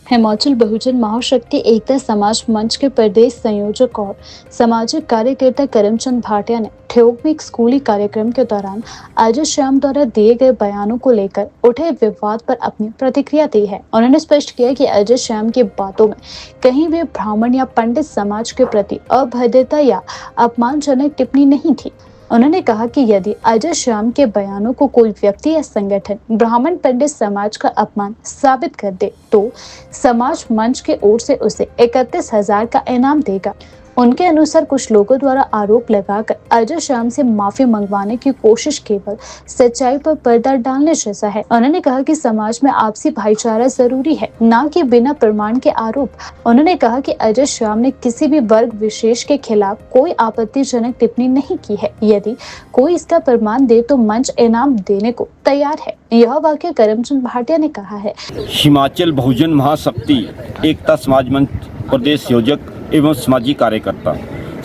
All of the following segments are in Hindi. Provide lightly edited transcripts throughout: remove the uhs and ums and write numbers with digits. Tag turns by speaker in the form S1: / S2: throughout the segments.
S1: हिमाचल बहुजन महाशक्ति एकता समाज मंच के प्रदेश संयोजक और सामाजिक कार्यकर्ता करमचंद भाटिया ने ठियोग में एक स्कूली कार्यक्रम के दौरान अजय श्याम द्वारा दिए गए बयानों को लेकर उठे विवाद पर अपनी प्रतिक्रिया दी है। उन्होंने स्पष्ट किया कि अजय श्याम की बातों में कहीं भी ब्राह्मण या पंडित समाज के प्रति अभद्रता या अपमानजनक टिप्पणी नहीं थी। उन्होंने कहा कि यदि अजय श्याम के बयानों को कोई व्यक्ति या संगठन ब्राह्मण पंडित समाज का अपमान साबित कर दे तो समाज मंच के ओर से उसे 31,000 का इनाम देगा। उनके अनुसार कुछ लोगों द्वारा आरोप लगाकर अजय श्याम से माफी मंगवाने की कोशिश केवल सच्चाई पर पर्दा डालने जैसा है। उन्होंने कहा कि समाज में आपसी भाईचारा जरूरी है, न कि बिना प्रमाण के आरोप। उन्होंने कहा कि अजय श्याम ने किसी भी वर्ग विशेष के खिलाफ कोई आपत्तिजनक टिप्पणी नहीं की है। यदि कोई इसका प्रमाण दे तो मंच इनाम देने को तैयार है। यह वाक्य करमचंद भाटिया ने कहा है।
S2: हिमाचल बहुजन महाशक्ति एकता समाज मंच प्रदेश संयोजक एवं सामाजिक कार्यकर्ता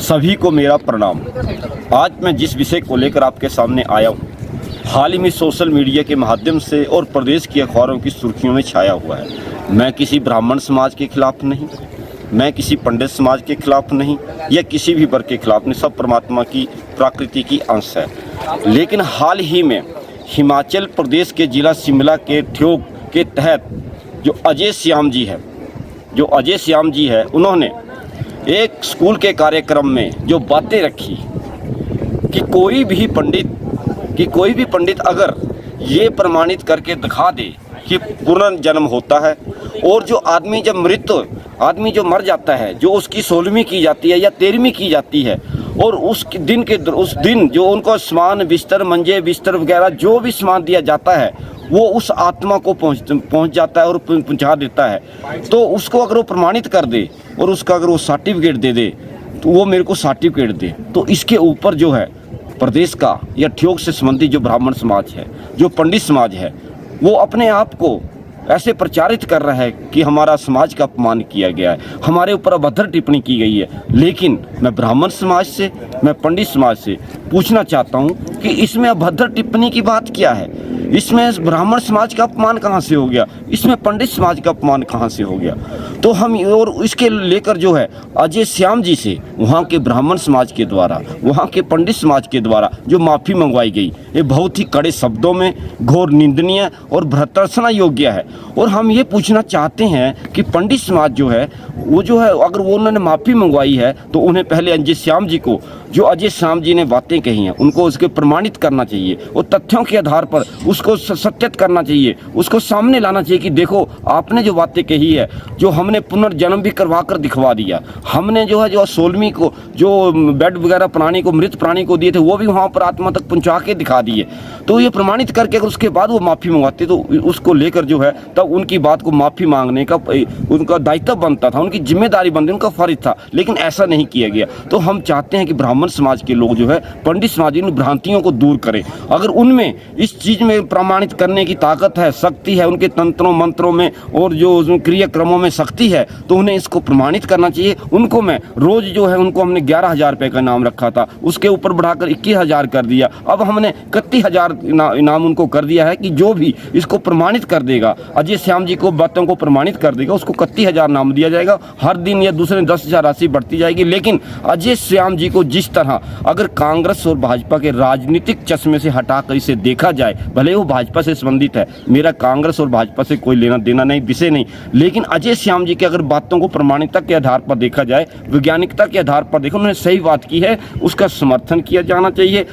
S2: सभी को मेरा प्रणाम। आज मैं जिस विषय को लेकर आपके सामने आया हूँ, हाल ही में सोशल मीडिया के माध्यम से और प्रदेश की अखबारों की सुर्खियों में छाया हुआ है। मैं किसी ब्राह्मण समाज के खिलाफ नहीं, मैं किसी पंडित समाज के खिलाफ नहीं या किसी भी वर्ग के खिलाफ नहीं, सब परमात्मा की प्रकृति की अंश है। लेकिन हाल ही में हिमाचल प्रदेश के जिला शिमला के ठियोग के तहत जो अजय श्याम जी है उन्होंने एक स्कूल के कार्यक्रम में जो बातें रखी कि कोई भी पंडित अगर ये प्रमाणित करके दिखा दे कि पुनर्जन्म होता है और जो आदमी जो मर जाता है, जो उसकी 16वीं की जाती है या 13वीं की जाती है और उस दिन जो उनको सामान बिस्तर मंजे बिस्तर वगैरह जो भी सामान दिया जाता है वो उस आत्मा को पहुंच जाता है और पहुंचा देता है। तो उसको अगर वो प्रमाणित कर दे और उसका अगर वो सर्टिफिकेट दे दे तो वो मेरे को सर्टिफिकेट दे, तो इसके ऊपर जो है प्रदेश का या ठियोग से संबंधित जो ब्राह्मण समाज है, जो पंडित समाज है, वो अपने आप को ऐसे प्रचारित कर रहा है कि हमारा समाज का अपमान किया गया है, हमारे ऊपर अभद्र टिप्पणी की गई है। लेकिन मैं ब्राह्मण समाज से, मैं पंडित समाज से पूछना चाहता हूं कि इसमें अभद्र टिप्पणी की बात क्या है? इसमें ब्राह्मण समाज का अपमान कहां से हो गया? इसमें पंडित समाज का अपमान कहां से हो गया? तो हम और इसके लेकर जो है अजय श्याम जी से वहाँ के ब्राह्मण समाज के द्वारा, वहाँ के पंडित समाज के द्वारा जो माफ़ी मंगवाई गई, ये बहुत ही कड़े शब्दों में घोर निंदनीय और भर्त्सना योग्य है। और हम ये पूछना चाहते हैं कि पंडित समाज जो है वो जो है अगर वो उन्होंने माफ़ी मंगवाई है तो उन्हें पहले अजय श्याम जी को, जो अजय श्याम जी ने बातें कही हैं, उनको उसके प्रमाणित करना चाहिए और तथ्यों के आधार पर उसको सत्यापित करना चाहिए, उसको सामने लाना चाहिए कि देखो आपने जो बातें कही है, जो हमने पुनर्जन्म भी करवा कर दिखवा दिया, हमने जो है जो 16वीं को जो बेड वगैरह प्राणी को, मृत प्राणी को दिए थे वो भी वहाँ पर आत्मा तक पहुँचा के दिखा दिए। तो ये प्रमाणित करके अगर उसके बाद वो माफ़ी मंगवाते तो उसको लेकर जो है तब उनकी बात को माफ़ी मांगने का उनका दायित्व बनता था, उनकी जिम्मेदारी बनती, उनका फर्ज था। लेकिन ऐसा नहीं किया गया। तो हम चाहते हैं कि ब्राह्मण समाज के लोग जो है पंडित समाज इन भ्रांतियों को दूर करें। अगर उनमें इस चीज़ में प्रमाणित करने की ताकत है, शक्ति है, उनके तंत्रों मंत्रों में और जो क्रियाक्रमों में शक्ति है, तो उन्हें इसको प्रमाणित करना चाहिए। उनको मैं रोज़ जो है उनको हमने 11,000 रुपये का इनाम रखा था, उसके ऊपर बढ़ाकर 21,000 कर दिया। अब हमने 31,000 इनाम उनको कर दिया है कि जो भी इसको प्रमाणित कर देगा, अजय श्याम जी को बातों को प्रमाणित कर देगा, उसको 31,000 नाम दिया जाएगा। हर दिन या दूसरे 10,000 राशि बढ़ती जाएगी। लेकिन अजय श्याम जी को जिस तरह अगर कांग्रेस और भाजपा के राजनीतिक चश्मे से हटाकर इसे देखा जाए, भले वो भाजपा से संबंधित है, मेरा कांग्रेस और भाजपा से कोई लेना देना नहीं, विषय नहीं, लेकिन अजय श्याम जी की अगर बातों को प्रमाणिकता के आधार पर देखा जाए, वैज्ञानिकता के आधार पर देखो, उन्होंने सही बात की है, उसका समर्थन किया जाना चाहिए।